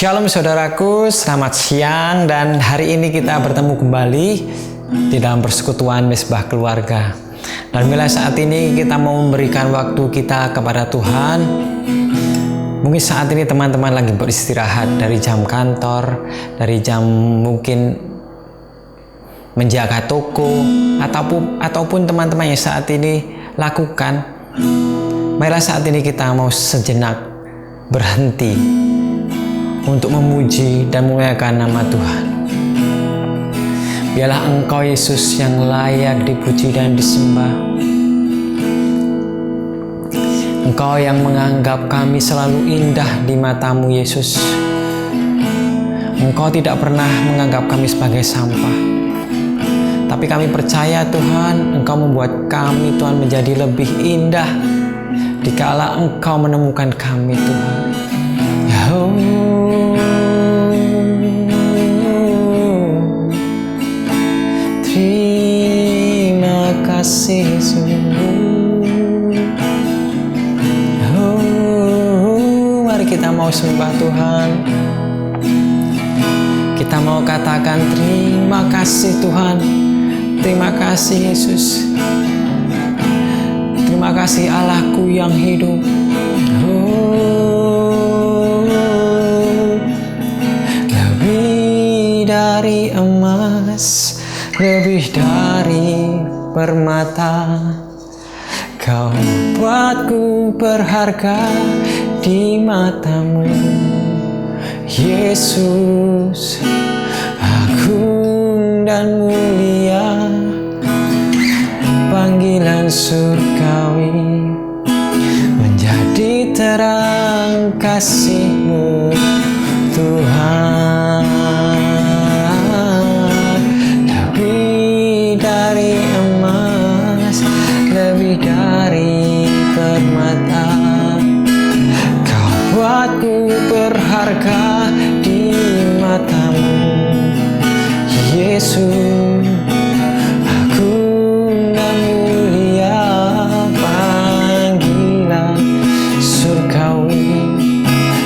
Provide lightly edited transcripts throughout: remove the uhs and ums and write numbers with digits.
Shalom saudaraku, selamat siang dan hari ini kita bertemu kembali di dalam persekutuan Mesbah Keluarga. Dan bila saat ini kita mau memberikan waktu kita kepada Tuhan, mungkin saat ini teman-teman lagi beristirahat dari jam kantor, dari jam mungkin menjaga toko, ataupun teman-teman yang saat ini lakukan. Marilah saat ini kita mau sejenak berhenti untuk memuji dan memuliakan nama Tuhan. Biarlah Engkau Yesus yang layak dipuji dan disembah. Engkau yang menganggap kami selalu indah di mata-Mu Yesus. Engkau tidak pernah menganggap kami sebagai sampah. Tapi kami percaya Tuhan, Engkau membuat kami Tuhan menjadi lebih indah dikala Engkau menemukan kami Tuhan. Terima kasih Yesus. Mari kita mau sembah Tuhan. Kita mau katakan terima kasih Tuhan. Terima kasih Yesus. Terima kasih Allahku yang hidup. Lebih dari emas, lebih dari permata, Kau buatku berharga di mata-Mu Yesus. Agung dan mulia panggilan surgawi, menjadi terang kasih-Mu Tuhan. Lebih dari emas, lebih dari permata, Kau buatku berharga di mata-Mu Yesus. Agung dan mulia panggilan surgawi,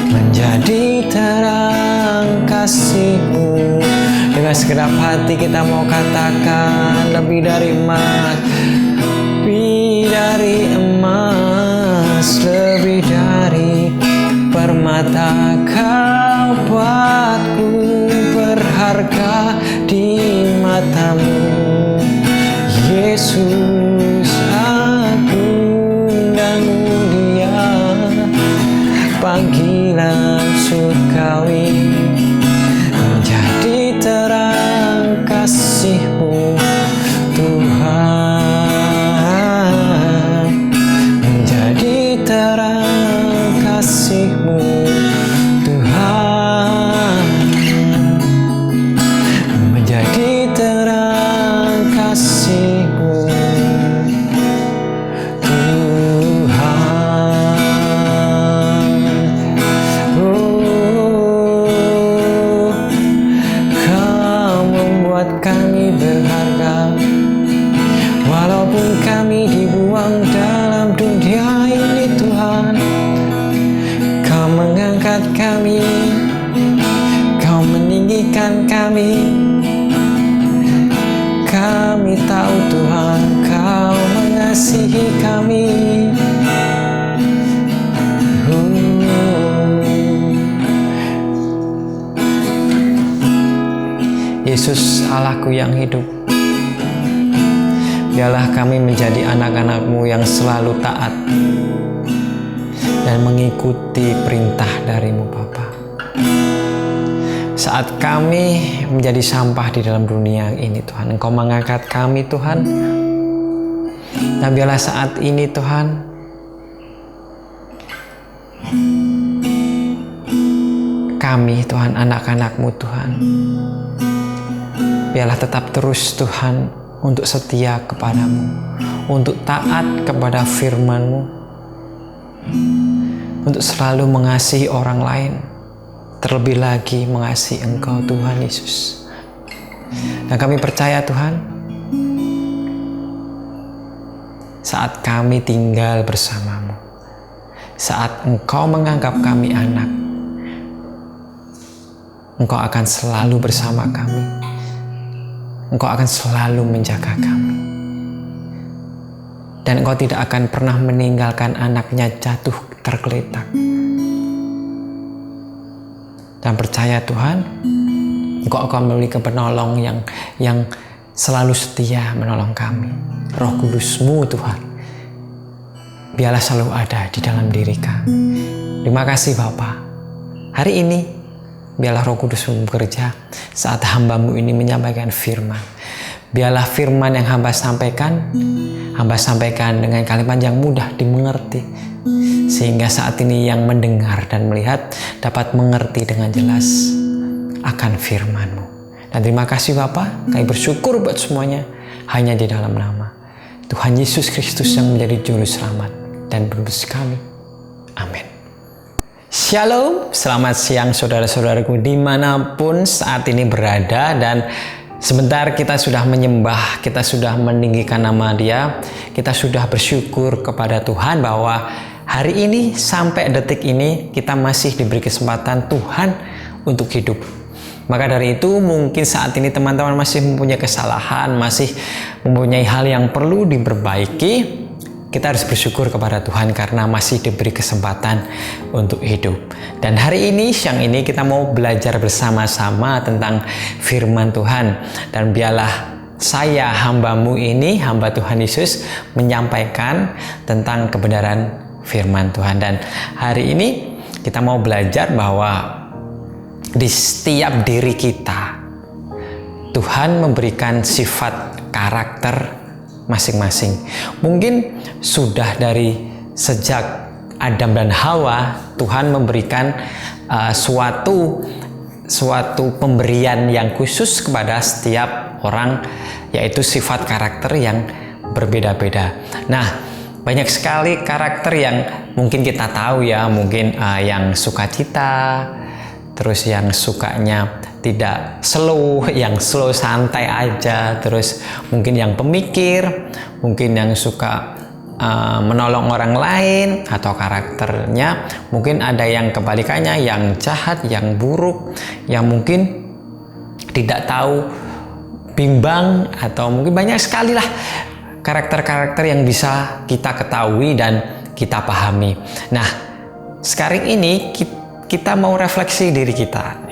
menjadi terang kasih-Mu. Dengan segenap hati kita mau katakan lebih dari emas, lebih dari emas, lebih dari permata, Kau buatku berharga di mata-Mu Yesus. Agung dan mulia panggilan surgawi, menjadi terang kasih-Mu Tuhan. Menjadi terang kasih-Mu Tuhan. Menjadi terang kasih-Mu Tuhan. Kau membuat kami berharga, walaupun kami dibuang dalam dunia ini Tuhan. Kau mengangkat kami, Kau meninggikan kami. Kami tahu Tuhan, Kau mengasihi kami. Yesus, Allahku yang hidup, biarlah kami menjadi anak-anak-Mu yang selalu taat dan mengikuti perintah dari-Mu Bapa. Saat kami menjadi sampah di dalam dunia ini Tuhan, Engkau mengangkat kami Tuhan. Dan biarlah saat ini Tuhan, kami Tuhan, anak-anak-Mu Tuhan, biarlah tetap terus Tuhan untuk setia kepada-Mu, untuk taat kepada firman-Mu, untuk selalu mengasihi orang lain, terlebih lagi mengasihi Engkau Tuhan Yesus. Dan kami percaya Tuhan, saat kami tinggal bersama-Mu, saat Engkau menganggap kami anak, Engkau akan selalu bersama kami. Engkau akan selalu menjaga kami. Dan Engkau tidak akan pernah meninggalkan anaknya jatuh tergeletak. Dan percaya Tuhan, Engkau akan memiliki penolong yang selalu setia menolong kami. Roh Kudus-Mu Tuhan, biarlah selalu ada di dalam diri kami. Terima kasih Bapa. Hari ini biarlah Roh Kudus bekerja saat hamba-Mu ini menyampaikan firman. Biarlah firman yang hamba sampaikan dengan kalimat yang mudah dimengerti. Sehingga saat ini yang mendengar dan melihat dapat mengerti dengan jelas akan firman-Mu. Dan terima kasih Bapa, kami bersyukur buat semuanya hanya di dalam nama Tuhan Yesus Kristus yang menjadi juru selamat dan penebus kami. Amin. Shalom, selamat siang saudara-saudaraku dimanapun saat ini berada. Dan sebentar kita sudah menyembah, kita sudah meninggikan nama Dia, kita sudah bersyukur kepada Tuhan bahwa hari ini sampai detik ini kita masih diberi kesempatan Tuhan untuk hidup. Maka dari itu mungkin saat ini teman-teman masih mempunyai kesalahan, masih mempunyai hal yang perlu diperbaiki. Kita harus bersyukur kepada Tuhan karena masih diberi kesempatan untuk hidup. Dan hari ini, siang ini kita mau belajar bersama-sama tentang firman Tuhan. Dan biarlah saya, hamba-Mu ini, hamba Tuhan Yesus, menyampaikan tentang kebenaran firman Tuhan. Dan hari ini kita mau belajar bahwa di setiap diri kita, Tuhan memberikan sifat karakter masing-masing. Mungkin sudah dari sejak Adam dan Hawa, Tuhan memberikan suatu pemberian yang khusus kepada setiap orang, yaitu sifat karakter yang berbeda-beda. Nah, banyak sekali karakter yang mungkin kita tahu ya, mungkin yang sukacita, terus yang sukanya tidak slow, yang slow santai aja, terus mungkin yang pemikir, mungkin yang suka menolong orang lain, atau karakternya mungkin ada yang kebalikannya, yang jahat, yang buruk, yang mungkin tidak tahu bimbang, atau mungkin banyak sekali lah karakter-karakter yang bisa kita ketahui dan kita pahami. Nah, sekarang ini kita mau refleksi diri kita.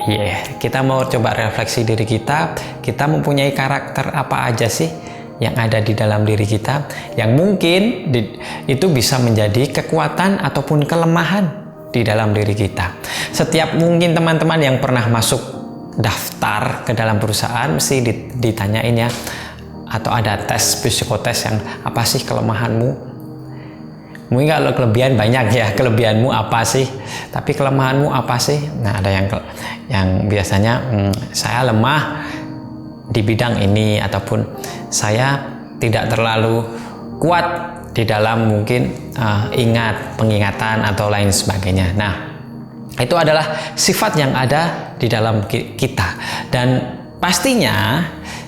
Kita mau coba refleksi diri kita. Kita mempunyai karakter apa aja sih yang ada di dalam diri kita, yang mungkin itu bisa menjadi kekuatan ataupun kelemahan di dalam diri kita. Setiap mungkin teman-teman yang pernah masuk daftar ke dalam perusahaan mesti ditanyain ya, atau ada tes psikotes yang apa sih kelemahanmu. Mungkin kalau kelebihan banyak ya, kelebihanmu apa sih, tapi kelemahanmu apa sih? Nah, ada yang biasanya saya lemah di bidang ini, ataupun saya tidak terlalu kuat di dalam mungkin pengingatan atau lain sebagainya. Nah, itu adalah sifat yang ada di dalam kita, dan pastinya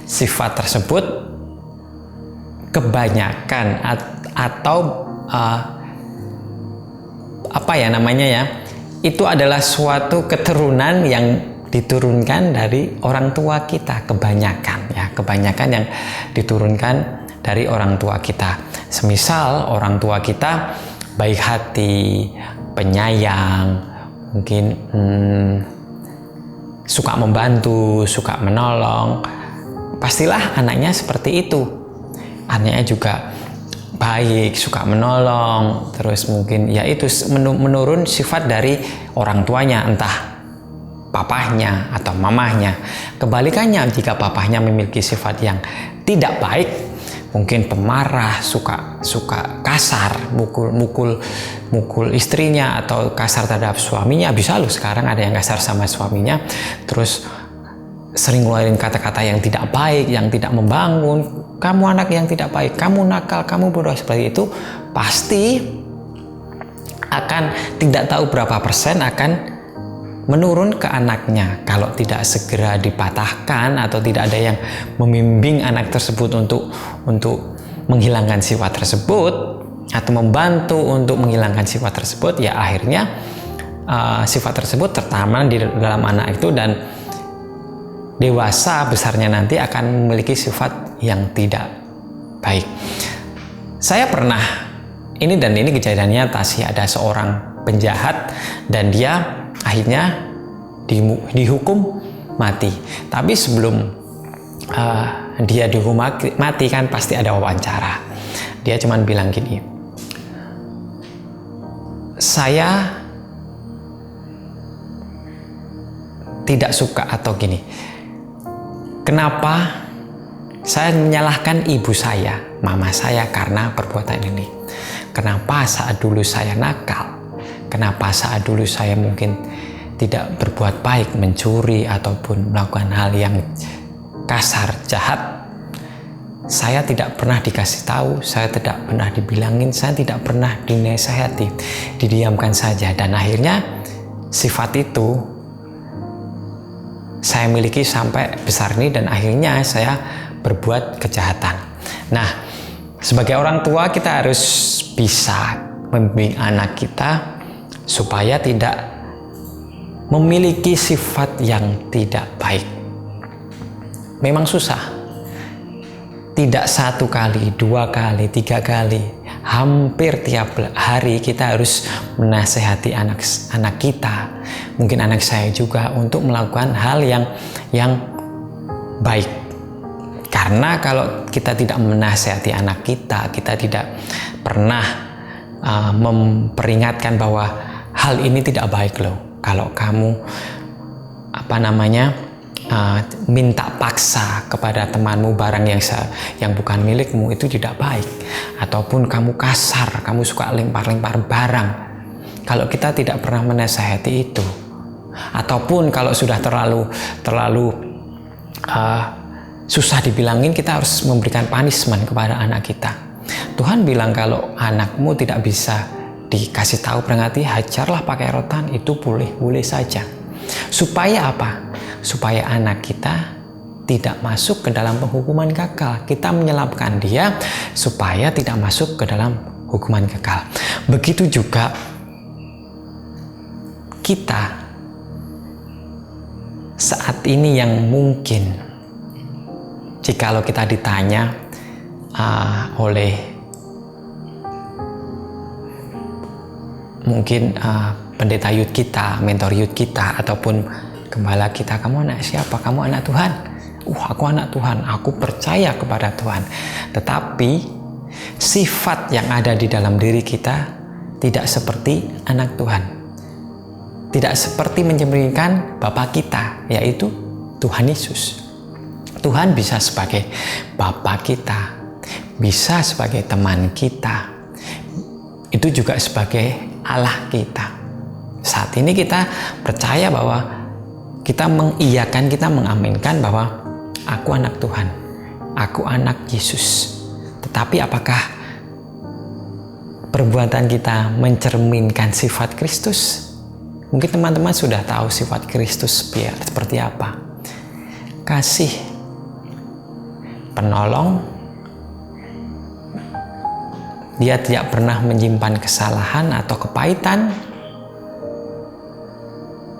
sifat tersebut kebanyakan atau itu adalah suatu keturunan yang diturunkan dari orang tua kita, kebanyakan yang diturunkan dari orang tua kita. Semisal orang tua kita baik hati, penyayang, mungkin suka membantu, suka menolong, pastilah anaknya seperti itu. Anaknya juga baik, suka menolong, terus mungkin ya itu menurun sifat dari orang tuanya, entah papahnya atau mamahnya. Kebalikannya, jika papahnya memiliki sifat yang tidak baik, mungkin pemarah, suka kasar, mukul istrinya, atau kasar terhadap suaminya. Bisa loh sekarang ada yang kasar sama suaminya, terus sering ngeluarin kata-kata yang tidak baik, yang tidak membangun. Kamu anak yang tidak baik, kamu nakal, kamu bodoh, seperti itu. Pasti akan tidak tahu berapa persen akan menurun ke anaknya kalau tidak segera dipatahkan, atau tidak ada yang membimbing anak tersebut untuk menghilangkan sifat tersebut, atau membantu untuk menghilangkan sifat tersebut. Ya akhirnya sifat tersebut tertanam di dalam anak itu, dan dewasa besarnya nanti akan memiliki sifat yang tidak baik. Saya pernah, ini kejadian nyata sih, ada seorang penjahat dan dia akhirnya dihukum mati. Tapi sebelum dia dihukum mati kan pasti ada wawancara. Dia cuman bilang gini, saya tidak suka, atau gini, kenapa saya menyalahkan ibu saya, mama saya karena perbuatan ini. Kenapa saat dulu saya nakal? Kenapa saat dulu saya mungkin tidak berbuat baik, mencuri ataupun melakukan hal yang kasar, jahat? Saya tidak pernah dikasih tahu, saya tidak pernah dibilangin, saya tidak pernah dinasehati, didiamkan saja. Dan akhirnya sifat itu saya miliki sampai besar ini, dan akhirnya saya berbuat kejahatan. Nah, sebagai orang tua kita harus bisa membimbing anak kita supaya tidak memiliki sifat yang tidak baik. Memang susah. Tidak 1 kali, 2 kali, 3 kali, hampir tiap hari kita harus menasehati anak kita, mungkin anak saya juga, untuk melakukan hal yang baik. Karena kalau kita tidak menasehati anak kita, kita tidak pernah memperingatkan bahwa hal ini tidak baik loh. Kalau kamu minta paksa kepada temanmu barang yang bukan milikmu, itu tidak baik. Ataupun kamu kasar, kamu suka lempar-lempar barang. Kalau kita tidak pernah menasihati itu, ataupun kalau sudah terlalu susah dibilangin, kita harus memberikan punishment kepada anak kita. Tuhan bilang kalau anakmu tidak bisa dikasih tahu peringati, hajarlah pakai rotan, itu boleh saja. Supaya apa? Supaya anak kita tidak masuk ke dalam penghukuman kekal. Kita menyelamatkan dia supaya tidak masuk ke dalam hukuman kekal. Begitu juga kita saat ini yang mungkin jikalau kita ditanya oleh mungkin pendeta youth kita, mentor youth kita, ataupun gembala kita, kamu anak siapa? Kamu anak Tuhan? Aku anak Tuhan, aku percaya kepada Tuhan. Tetapi sifat yang ada di dalam diri kita tidak seperti anak Tuhan. Tidak seperti mencerminkan Bapa kita, yaitu Tuhan Yesus. Tuhan bisa sebagai Bapa kita, bisa sebagai teman kita, itu juga sebagai Allah kita. Saat ini kita percaya bahwa kita mengiyakan, kita mengaminkan bahwa aku anak Tuhan, aku anak Yesus. Tetapi apakah perbuatan kita mencerminkan sifat Kristus? Mungkin teman-teman sudah tahu sifat Kristus seperti apa. Kasih, penolong, dia tidak pernah menyimpan kesalahan atau kepahitan.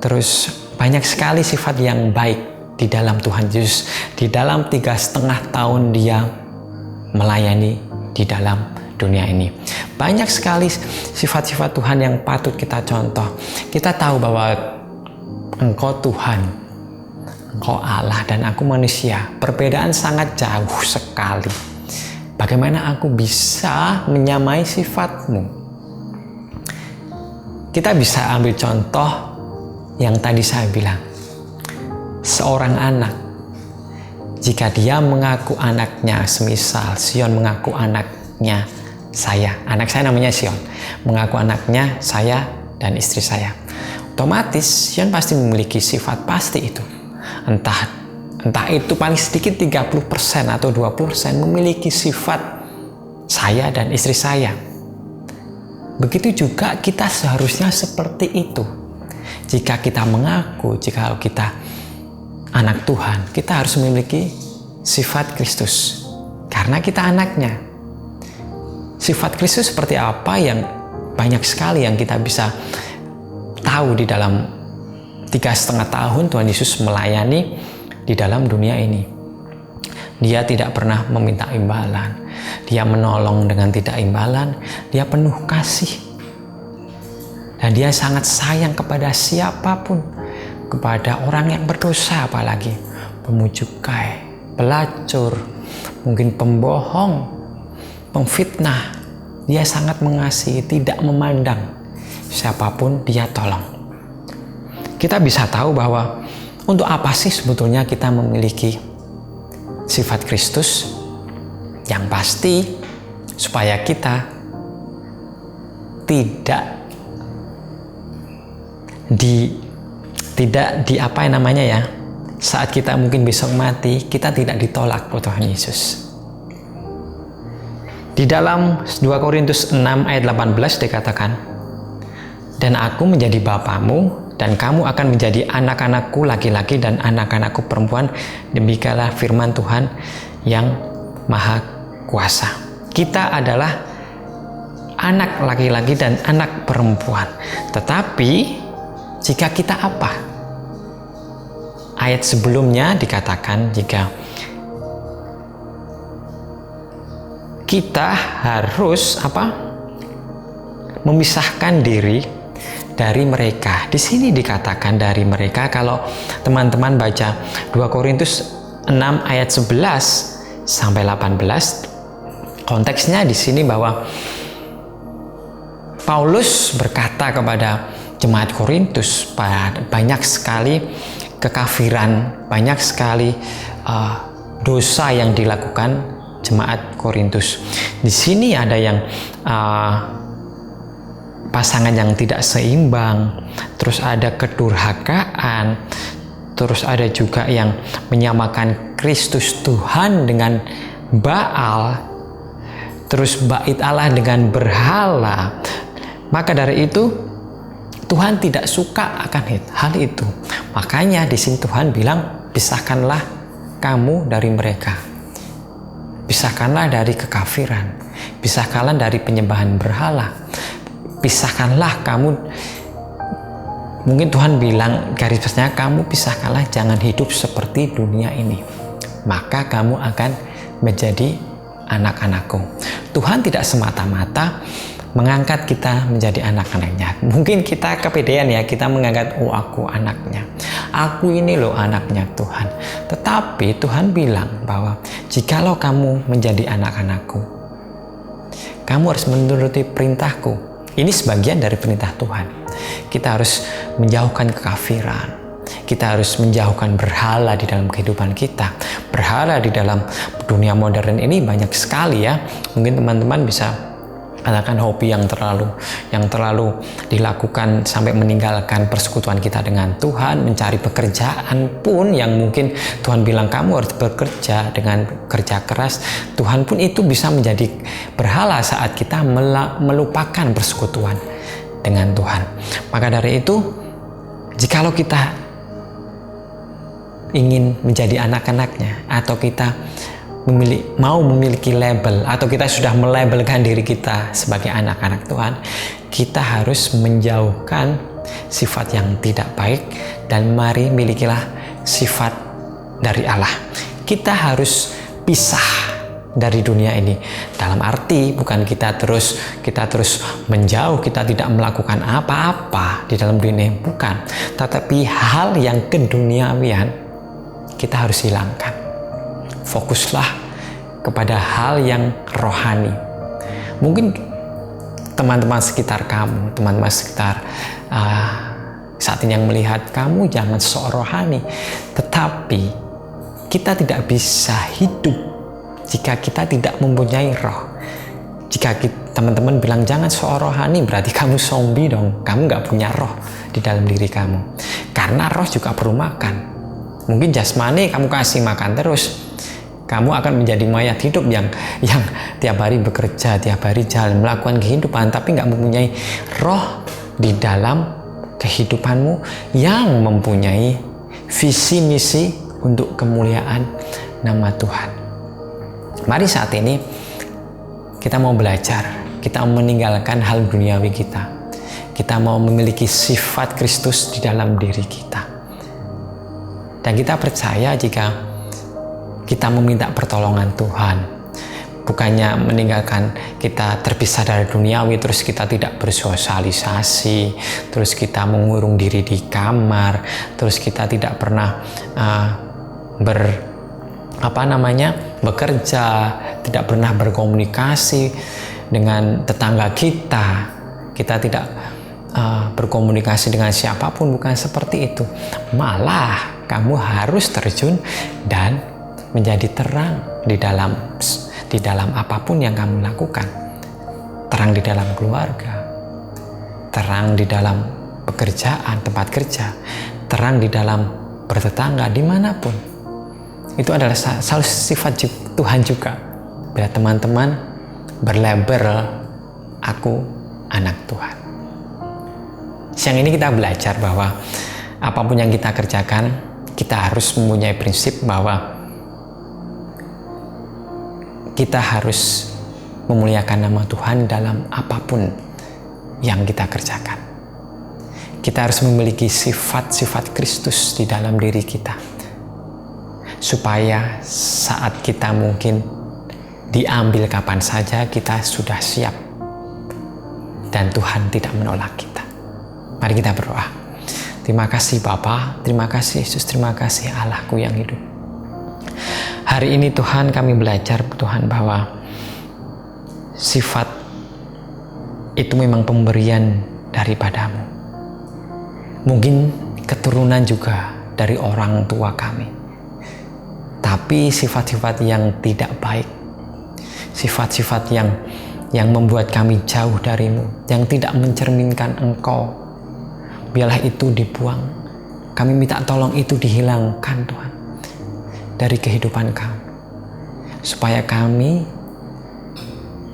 Terus banyak sekali sifat yang baik di dalam Tuhan Yesus. Di dalam 3,5 tahun dia melayani di dalam dunia ini, banyak sekali sifat-sifat Tuhan yang patut kita contoh. Kita tahu bahwa Engkau Tuhan, Engkau Allah, dan aku manusia. Perbedaan sangat jauh sekali. Bagaimana aku bisa menyamai sifatmu? Kita bisa ambil contoh yang tadi saya bilang. Seorang anak, jika dia mengaku anaknya, semisal Sion mengaku anaknya saya, anak saya namanya Sion, mengaku anaknya saya dan istri saya, otomatis Sion pasti memiliki sifat pasti itu. Entah itu paling sedikit 30% atau 20% memiliki sifat saya dan istri saya. Begitu juga kita seharusnya seperti itu. Jika kita mengaku, jika kita anak Tuhan, kita harus memiliki sifat Kristus. Karena kita anaknya. Sifat Kristus seperti apa yang banyak sekali yang kita bisa tahu di dalam 3,5 tahun Tuhan Yesus melayani di dalam dunia ini. Dia tidak pernah meminta imbalan. Dia menolong dengan tidak imbalan. Dia penuh kasih. Dan dia sangat sayang kepada siapapun. Kepada orang yang berdosa apalagi. Pemujukai, pelacur, mungkin pembohong, pemfitnah. Dia sangat mengasihi, tidak memandang. Siapapun dia tolong. Kita bisa tahu bahwa untuk apa sih sebetulnya kita memiliki sifat Kristus? Yang pasti supaya kita tidak saat kita mungkin besok mati, kita tidak ditolak oleh Tuhan Yesus. Di dalam 2 Korintus 6 ayat 18 dikatakan, "Dan aku menjadi bapamu, dan kamu akan menjadi anak-anakku laki-laki dan anak-anakku perempuan. Demikianlah firman Tuhan yang Maha Kuasa." Kita adalah anak laki-laki dan anak perempuan. Tetapi jika kita apa? Ayat sebelumnya dikatakan jika kita harus memisahkan diri dari mereka. Di sini dikatakan dari mereka. Kalau teman-teman baca 2 Korintus 6 ayat 11 sampai 18, konteksnya di sini bahwa Paulus berkata kepada jemaat Korintus, banyak sekali kekafiran, banyak sekali dosa yang dilakukan jemaat Korintus. Di sini ada yang pasangan yang tidak seimbang, terus ada kedurhakaan, terus ada juga yang menyamakan Kristus Tuhan dengan Baal, terus bait Allah dengan berhala. Maka dari itu Tuhan tidak suka akan hal itu. Makanya di sini Tuhan bilang, pisahkanlah kamu dari mereka. Pisahkanlah dari kekafiran. Pisahkanlah dari penyembahan berhala. Pisahkanlah kamu, mungkin Tuhan bilang garis besarnya, kamu pisahkanlah, jangan hidup seperti dunia ini, maka kamu akan menjadi anak-anakku. Tuhan tidak semata-mata mengangkat kita menjadi anak-anaknya. Mungkin kita kepedean ya, kita mengangkat, oh aku anaknya, aku ini loh anaknya Tuhan. Tetapi Tuhan bilang bahwa jikalau kamu menjadi anak-anakku, kamu harus menuruti perintahku. Ini sebagian dari perintah Tuhan. Kita harus menjauhkan kekafiran. Kita harus menjauhkan berhala di dalam kehidupan kita. Berhala di dalam dunia modern ini banyak sekali ya. Mungkin teman-teman bisa katakan hobi yang terlalu dilakukan sampai meninggalkan persekutuan kita dengan Tuhan. Mencari pekerjaan pun yang mungkin Tuhan bilang kamu harus bekerja dengan kerja keras, Tuhan pun itu bisa menjadi berhala saat kita melupakan persekutuan dengan Tuhan. Maka dari itu, jikalau kita ingin menjadi anak-anaknya, atau kita mau memiliki label, atau kita sudah melabelkan diri kita sebagai anak-anak Tuhan, kita harus menjauhkan sifat yang tidak baik dan mari milikilah sifat dari Allah. Kita harus pisah dari dunia ini. Dalam arti bukan kita terus menjauh, kita tidak melakukan apa-apa di dalam dunia ini, bukan. Tetapi hal yang keduniawian kita harus hilangkan. Fokuslah kepada hal yang rohani. Mungkin teman-teman sekitar kamu, teman-teman sekitar saat ini yang melihat kamu jangan sok rohani. Tetapi kita tidak bisa hidup jika kita tidak mempunyai roh. Jika teman-teman bilang jangan sok rohani, berarti kamu zombie dong. Kamu nggak punya roh di dalam diri kamu. Karena roh juga perlu makan. Mungkin jasmani kamu kasih makan terus, kamu akan menjadi mayat hidup yang tiap hari bekerja, tiap hari jalan, melakukan kehidupan, tapi nggak mempunyai roh di dalam kehidupanmu yang mempunyai visi misi untuk kemuliaan nama Tuhan. Mari saat ini kita mau belajar, kita mau meninggalkan hal duniawi kita. Kita mau memiliki sifat Kristus di dalam diri kita. Dan kita percaya jika kita meminta pertolongan Tuhan, bukannya meninggalkan kita terpisah dari duniawi, terus kita tidak bersosialisasi, terus kita mengurung diri di kamar, terus kita tidak pernah bekerja, tidak pernah berkomunikasi dengan tetangga kita tidak berkomunikasi dengan siapapun, bukan seperti itu. Malah kamu harus terjun dan menjadi terang di dalam apapun yang kamu lakukan. Terang di dalam keluarga, terang di dalam pekerjaan, tempat kerja, terang di dalam bertetangga, dimanapun. Itu adalah salah sifat Tuhan juga. Bila teman-teman berlabel, aku anak Tuhan. Siang ini kita belajar bahwa apapun yang kita kerjakan, kita harus mempunyai prinsip bahwa kita harus memuliakan nama Tuhan dalam apapun yang kita kerjakan. Kita harus memiliki sifat-sifat Kristus di dalam diri kita, supaya saat kita mungkin diambil kapan saja, kita sudah siap dan Tuhan tidak menolak kita. Mari kita berdoa. Terima kasih Bapa, terima kasih Yesus, terima kasih Allahku yang hidup. Hari ini Tuhan, kami belajar Tuhan bahwa sifat itu memang pemberian daripadamu. Mungkin keturunan juga dari orang tua kami. Tapi sifat-sifat yang tidak baik, sifat-sifat yang membuat kami jauh darimu, yang tidak mencerminkan Engkau, biarlah itu dibuang. Kami minta tolong itu dihilangkan Tuhan dari kehidupan kami, supaya kami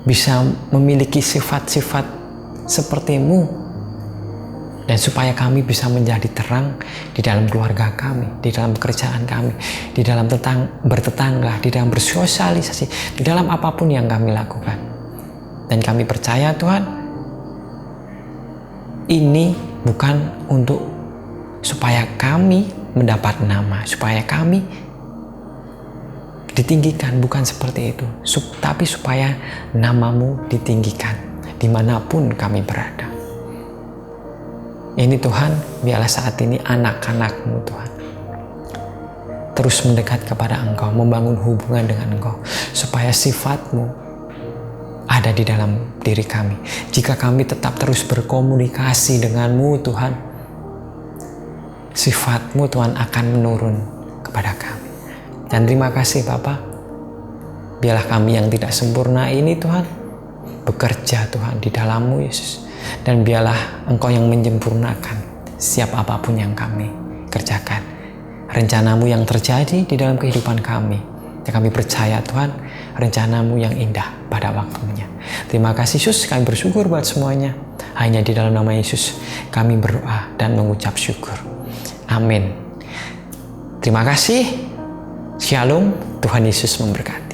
bisa memiliki sifat-sifat seperti-Mu, dan supaya kami bisa menjadi terang di dalam keluarga kami, di dalam pekerjaan kami, di dalam bertetangga, di dalam bersosialisasi, di dalam apapun yang kami lakukan. Dan kami percaya Tuhan, ini bukan untuk supaya kami mendapat nama, supaya kami ditinggikan, bukan seperti itu, tapi supaya namamu ditinggikan dimanapun kami berada. Ini Tuhan, biarlah saat ini anak-anak-Mu Tuhan terus mendekat kepada Engkau, membangun hubungan dengan Engkau, supaya sifat-Mu ada di dalam diri kami. Jika kami tetap terus berkomunikasi dengan-Mu Tuhan, sifat-Mu Tuhan akan menurun kepada kami. Dan terima kasih Bapa, biarlah kami yang tidak sempurna ini Tuhan bekerja Tuhan di dalam-Mu Yesus, dan biarlah Engkau yang menyempurnakan setiap apapun yang kami kerjakan. Rencana-Mu yang terjadi di dalam kehidupan kami, dan kami percaya Tuhan, rencana-Mu yang indah pada waktunya. Terima kasih Yesus, kami bersyukur buat semuanya. Hanya di dalam nama Yesus kami berdoa dan mengucap syukur. Amin. Terima kasih. Shalom, Tuhan Yesus memberkati.